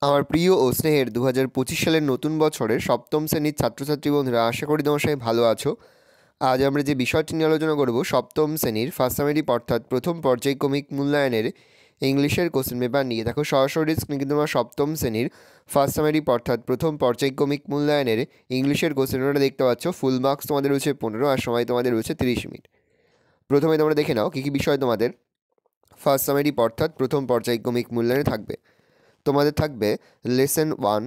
আমার প্রিয় ও স্নেহের 2025 সালের নতুন বছরের সপ্তম শ্রেণীর ছাত্রছাত্রী বন্ধুরা, আশা করি তোমার সবাই ভালো আছো। আজ আমরা যে বিষয়টি নিয়ে আলোচনা করব, সপ্তম শ্রেণীর ফার্স্ট সামেটিভ অর্থাৎ প্রথম পর্যায়ক্রমিক মূল্যায়নের ইংলিশের কোশ্চেন পেপার নিয়ে। দেখো সরাসরি স্ক্রিনে কিন্তু আমরা সপ্তম শ্রেণীর ফার্স্ট সামেটিভ অর্থাৎ প্রথম পর্যায়ক্রমিক মূল্যায়নের ইংলিশের কোশ্চেন পেপারটা দেখতে পাচ্ছ। ফুল মার্কস তোমাদের রয়েছে 15 আর সময় তোমাদের রয়েছে 30 মিনিট। প্রথমে তোমরা দেখে নাও কী কী বিষয় তোমাদের ফার্স্ট সামেটিভ অর্থাৎ প্রথম পর্যায়ক্রমিক মূল্যায়নে থাকবে। তোমাদের থাকবে লেসন 1,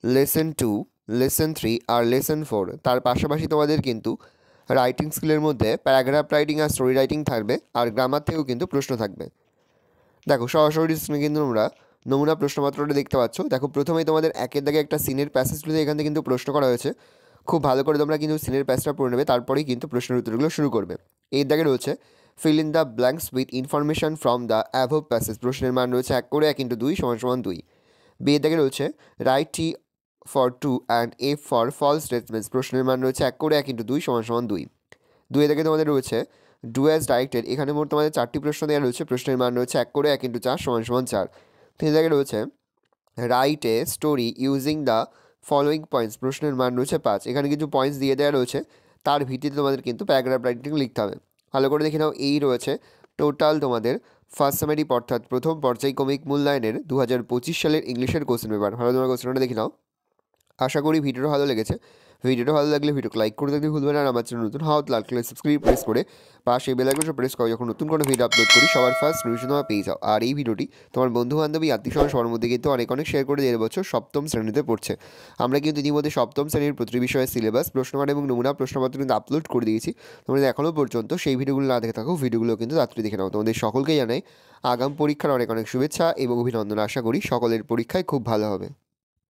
লেসন 2, লেসন 3 আর লেসন 4। তার পাশাপাশি তোমাদের কিন্তু রাইটিং স্কিলের মধ্যে প্যারাগ্রাফ রাইটিং আর স্টোরি রাইটিং থাকবে, আর গ্রামার থেকেও কিন্তু প্রশ্ন থাকবে। দেখো সরাসরি স্ক্রিনে কিন্তু তোমরা নমুনা প্রশ্নপত্রটা দেখতে পাচ্ছ। দেখো প্রথমেই তোমাদের একের দাগে একটা সিনের প্যাসেজ তুলে এখান থেকে কিন্তু প্রশ্ন করা হয়েছে। খুব ভালো করে তোমরা কিন্তু সিনের প্যাসেজটা পড়ে নেবে, তারপরেই কিন্তু প্রশ্নের উত্তরগুলো শুরু করবে। এর দাগে রয়েছে fill in the blanks with information from the অ্যাভভ passage. প্রশ্নের মান রয়েছে 1 করে 1 × 2 = 2। বি এর দাগে রয়েছে write T for true and A for false statements. প্রশ্নের মান রয়েছে 1 করে 1 × 2 = 2। 2 এর দাগে তোমাদের রয়েছে ডু অ্যাজ ডাইরেক্টেড। এখানে মোট তোমাদের 4টি প্রশ্ন দেওয়া রয়েছে। প্রশ্নের মান রয়েছে 1 করে 1 × 4 = 4। 3 জায়গায় রয়েছে write a story using the following points. প্রশ্নের মান রয়েছে 5। এখানে কিছু পয়েন্টস দিয়ে দেওয়া রয়েছে, তার ভিত্তিতে তোমাদের কিন্তু প্যারাগ্রাফ রাইটিং লিখতে হবে। ভালো করে দেখে নাও। এই রয়েছে টোটাল তোমাদের ফার্স্ট সামেটিভ অর্থাৎ প্রথম পর্যায়ক্রমিক মূল্যায়নের 2025 সালের ইংলিশের কোশ্চেন পেপার। ভালো তোমার কোশ্চেনটা দেখে নাও। আশা করি ভিডিওটা ভালো লেগেছে। ভিডিওটা ভালো লাগলে ভিডিওকে লাইক করে দেখতে ভুলবেন না। আর আমার চ্যানেল নতুন হওয়া লাল কালার সাবস্ক্রাইব প্রেস করে পাশে বেল আইকনটা প্রেস করে যখন নতুন কোনো ভিডিও আপলোড করি সবার ফার্স্ট নোটিফিকেশন তোমরা পেয়ে যাও। আর এই ভিডিওটি তোমার বন্ধু বান্ধবী আত্মীয়স্বজন সবার মধ্যে কিন্তু অনেক শেয়ার করে দেড় বছর সপ্তম শ্রেণীতে পড়ছে। আমরা কিন্তু ইতিমধ্যে সপ্তম শ্রেণীর প্রতিটি বিষয়ের সিলেবাস, প্রশ্নমান এবং নমুনা প্রশ্নপত্র কিন্তু আপলোড করে দিয়েছি। তোমাদের এখনও পর্যন্ত সেই ভিডিওগুলো না দেখে থাকো, ভিডিওগুলো কিন্তু তাড়াতাড়ি দেখে নাও। তোমাদের সকলকে জানাই আগাম পরীক্ষার অনেক শুভেচ্ছা এবং অভিনন্দন। আশা করি সকলের পরীক্ষায় খুব ভালো হবে।